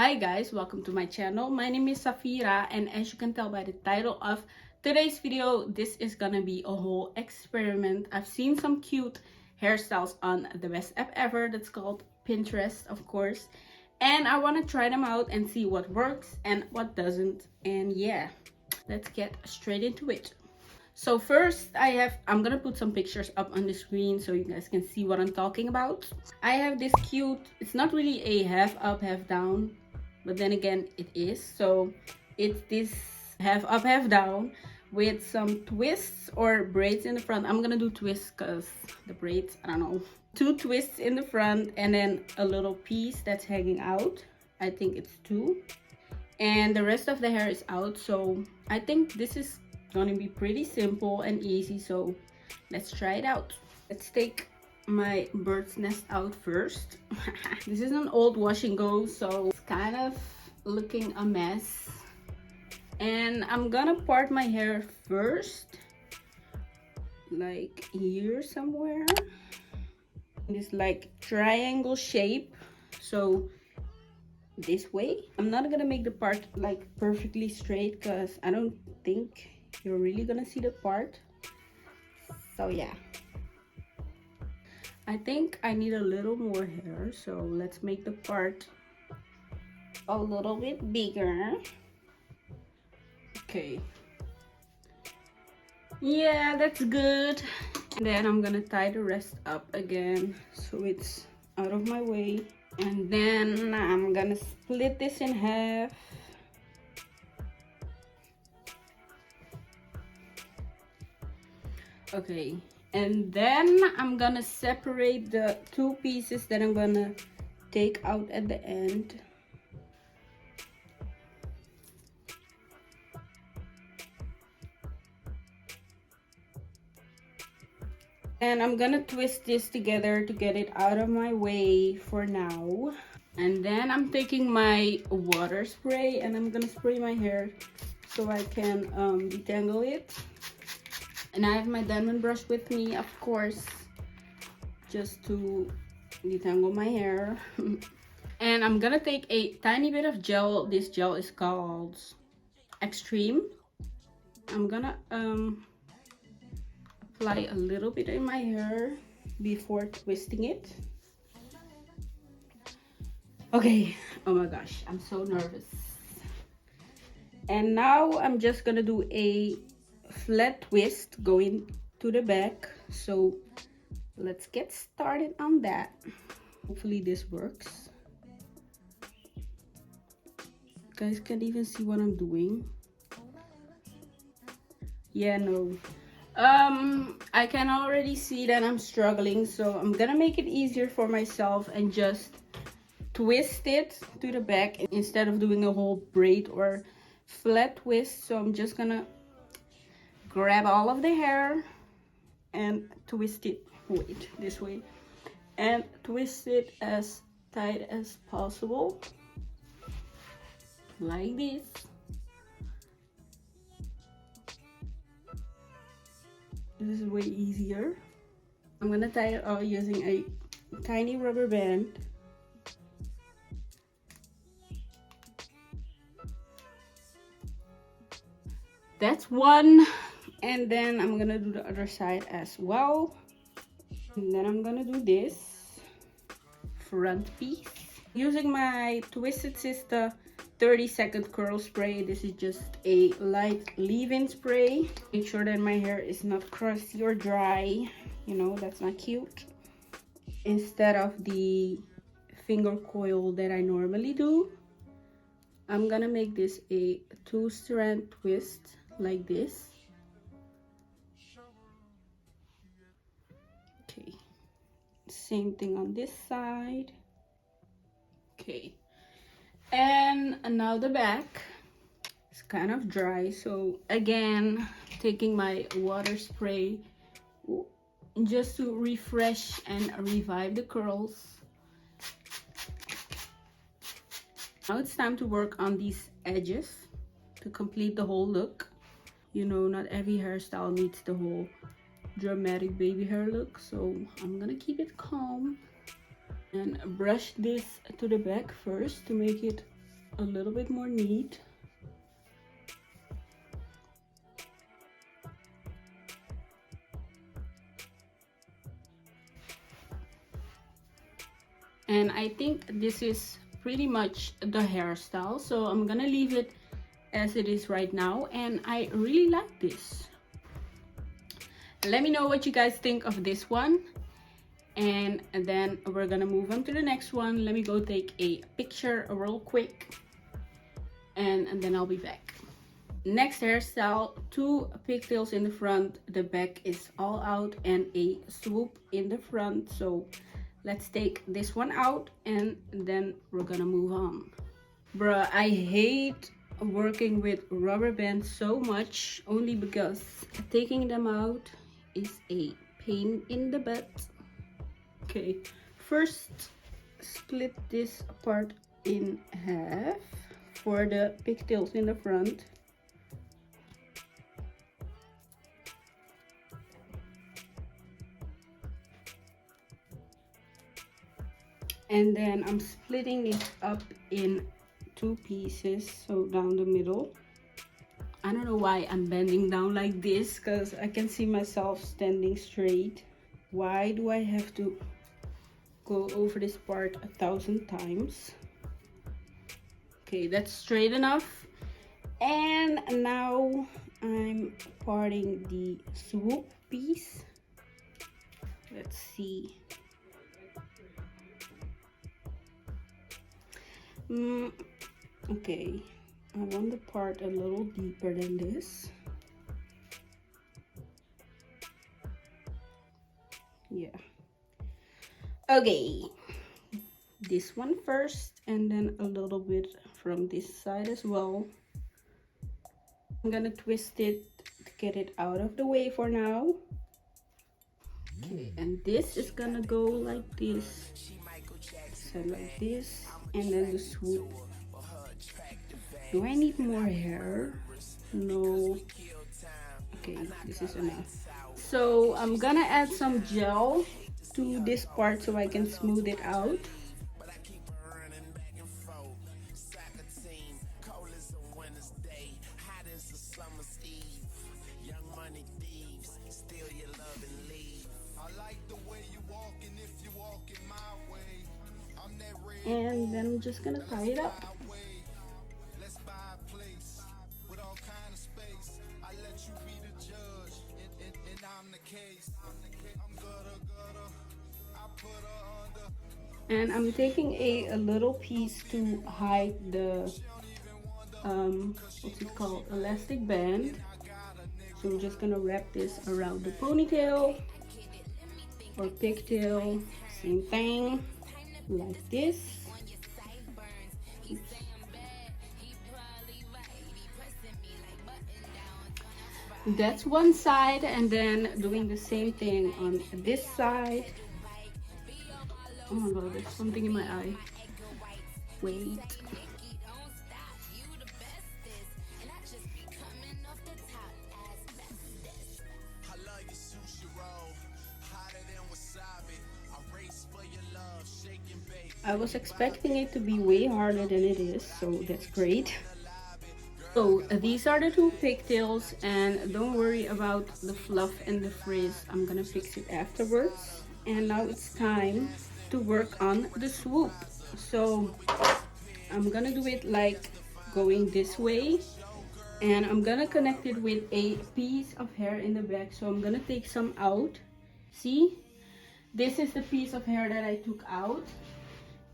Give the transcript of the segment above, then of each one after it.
Hi guys, welcome to my channel. My name is Safira, and as you can tell by the title of today's video, this is gonna be a whole experiment. I've seen some cute hairstyles on the best app ever, that's called Pinterest, of course, and I want to try them out and see what works and what doesn't. And yeah, let's get straight into it. So first I'm gonna put some pictures up on the screen so you guys can see what I'm talking about. I have this cute, it's not really a half up half down, but then again it is. So it's this half up half down with some twists or braids in the front. I'm gonna do twists because the braids, I don't know. 2 twists in the front and then a little piece that's hanging out. I think it's 2, and the rest of the hair is out. So I think this is gonna be pretty simple and easy, so let's try it out. Let's take my bird's nest out first. This is an old wash and go, so it's kind of looking a mess, and I'm gonna part my hair first, like here somewhere, this like triangle shape, so this way. I'm not gonna make the part like perfectly straight because I don't think you're really gonna see the part. So yeah, I think I need a little more hair, so let's make the part a little bit bigger. Okay, yeah, that's good. And then I'm gonna tie the rest up again so it's out of my way, and then I'm gonna split this in half. Okay, and then I'm gonna separate the 2 pieces that I'm gonna take out at the end. And I'm gonna twist this together to get it out of my way for now. And then I'm taking my water spray and I'm gonna spray my hair so I can detangle it. And I have my diamond brush with me, of course, just to detangle my hair. And I'm gonna take a tiny bit of gel. This gel is called Extreme. I'm gonna apply a little bit in my hair before twisting it. Okay, oh my gosh, I'm so nervous. And now I'm just gonna do a flat twist going to the back, so let's get started on that. Hopefully this works. You guys can't even see what I'm doing. Yeah, no, I can already see that I'm struggling, so I'm gonna make it easier for myself and just twist it to the back instead of doing a whole braid or flat twist. So I'm just gonna grab all of the hair and twist it, wait, this way, and twist it as tight as possible, like this. This is way easier. I'm gonna tie it all using a tiny rubber band. That's one. And then I'm gonna do the other side as well. And then I'm gonna do this front piece using my Twisted Sister 30-second curl spray. This is just a light leave-in spray. Make sure that my hair is not crusty or dry, you know, that's not cute. Instead of the finger coil that I normally do, I'm gonna make this a 2-strand twist like this. Okay, same thing on this side. Okay, and now the back is kind of dry, so again taking my water spray just to refresh and revive the curls. Now it's time to work on these edges to complete the whole look. You know, not every hairstyle needs the whole dramatic baby hair look, so I'm gonna keep it calm and brush this to the back first to make it a little bit more neat. And I think this is pretty much the hairstyle, so I'm gonna leave it as it is right now, and I really like this. Let me know what you guys think of this one, and then we're gonna move on to the next one. Let me go take a picture real quick, and then I'll be back. Next hairstyle, 2 pigtails in the front, the back is all out, and a swoop in the front. So let's take this one out, and then we're gonna move on. Bruh, I hate working with rubber bands so much, only because taking them out is a pain in the butt. Okay, first split this part in half for the pigtails in the front. And then I'm splitting it up in 2 pieces, so down the middle. I don't know why I'm bending down like this, because I can see myself standing straight. Why do I have to go over this part 1,000 times? Okay, that's straight enough. And now I'm parting the swoop piece. Let's see. Okay, I want the part a little deeper than this. Yeah. Okay, this one first, and then a little bit from this side as well. I'm gonna twist it to get it out of the way for now. Okay, and this is gonna go like this, so like this, and then the swoop. Do I need more hair? No. Okay, this is enough. So I'm gonna add some gel to this part so I can smooth it out. And then I'm just gonna tie it up. And I'm taking a little piece to hide the what's it called, elastic band. So I'm just gonna wrap this around the ponytail or pigtail, same thing, like this. Oops. That's one side, and then doing the same thing on this side. Oh my god, there's something in my eye. Wait. I was expecting it to be way harder than it is, so that's great. So these are the 2 pigtails, and don't worry about the fluff and the frizz. I'm gonna fix it afterwards. And now it's time to work on the swoop. So I'm gonna do it like going this way, and I'm gonna connect it with a piece of hair in the back. So I'm gonna take some out. See, this is the piece of hair that I took out,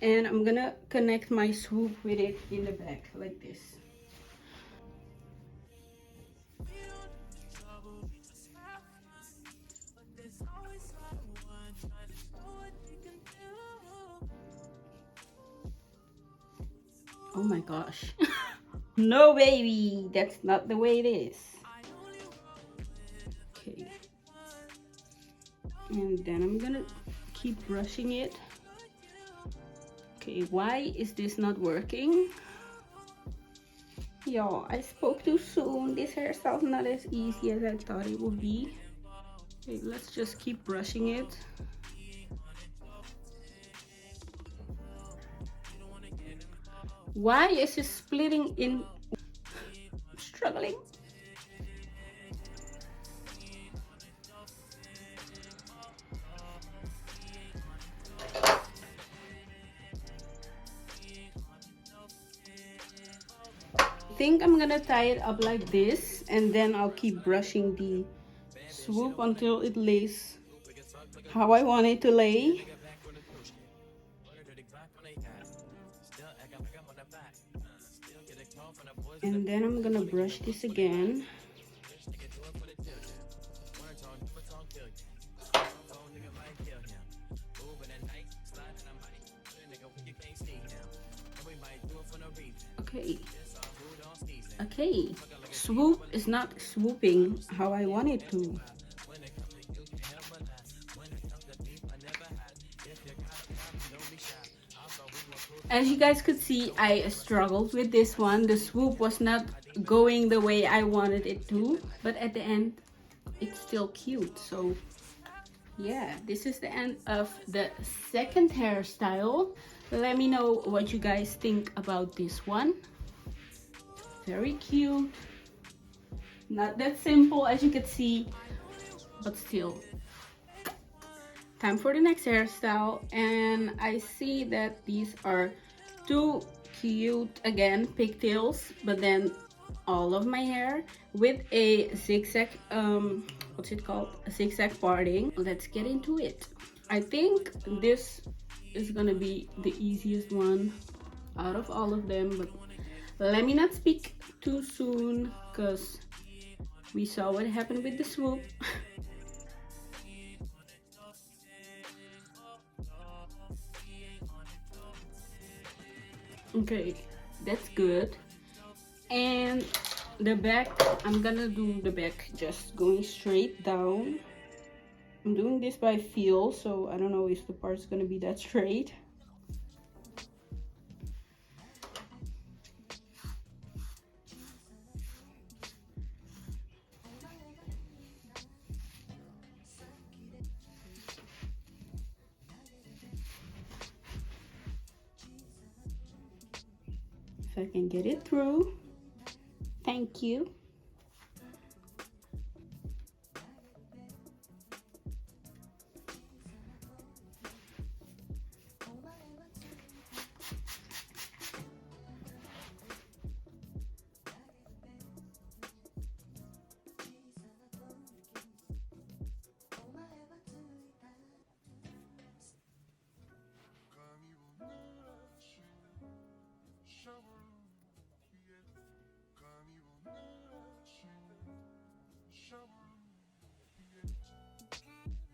and I'm gonna connect my swoop with it in the back like this. Oh my gosh. No, baby, that's not the way it is. Okay. And then I'm gonna keep brushing it. Okay, why is this not working? Y'all, I spoke too soon. This hairstyle's not as easy as I thought it would be. Okay, let's just keep brushing it. Why is it splitting in? Struggling. I think I'm gonna tie it up like this, and then I'll keep brushing the swoop until it lays how I want it to lay. And then I'm gonna brush this again. Okay. Okay. Swoop is not swooping how I want it to. As you guys could see, I struggled with this one. The swoop was not going the way I wanted it to, but at the end, it's still cute. So yeah, this is the end of the second hairstyle. Let me know what you guys think about this one. Very cute. Not that simple as you can see, but still. Time for the next hairstyle, and I see that these are two cute, again, pigtails, but then all of my hair with a zigzag, what's it called? A zigzag parting. Let's get into it. I think this is gonna be the easiest one out of all of them, but let me not speak too soon because we saw what happened with the swoop. Okay, that's good. And the back, I'm gonna do the back just going straight down. I'm doing this by feel, so I don't know if the part's gonna be that straight. If I can get it through. Thank you.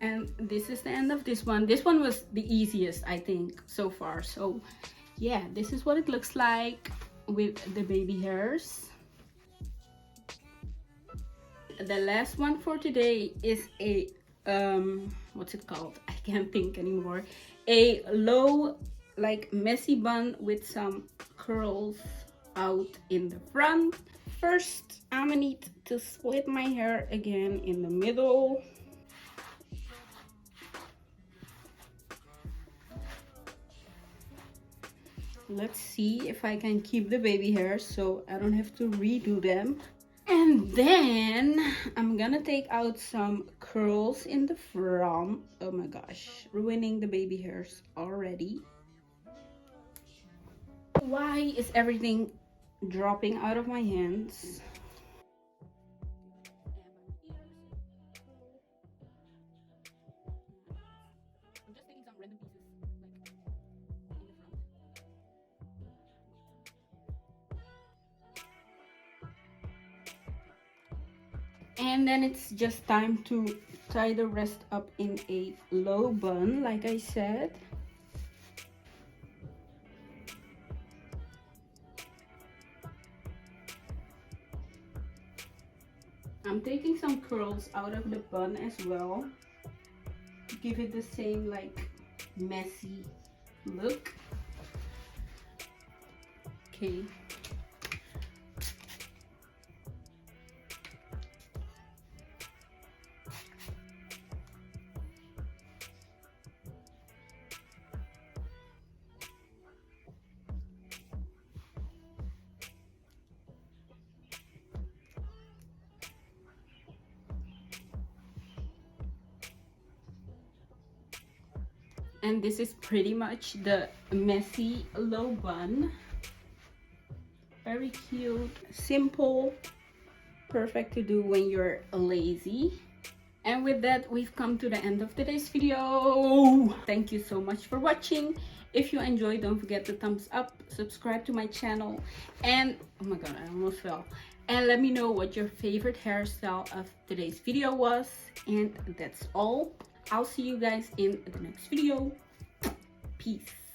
And this is the end of this one. This one was the easiest, I think, so far. So yeah, this is what it looks like with the baby hairs. The last one for today is a what's it called? I can't think anymore. A low, like, messy bun with some curls out in the front. First, I'm gonna need to split my hair again in the middle. Let's see if I can keep the baby hairs so I don't have to redo them. And then I'm gonna take out some curls in the front. Oh my gosh, ruining the baby hairs already. Why is everything dropping out of my hands? I'm just taking some random pieces, like, in the front. And then it's just time to tie the rest up in a low bun, like I said. I'm taking some curls out of the bun as well to give it the same, like, messy look. Okay. And this is pretty much the messy low bun. Very cute, simple, perfect to do when you're lazy. And with that, we've come to the end of today's video. Thank you so much for watching. If you enjoyed, don't forget to thumbs up, subscribe to my channel, and oh my god, I almost fell. And let me know what your favorite hairstyle of today's video was. And that's all. I'll see you guys in the next video. Peace.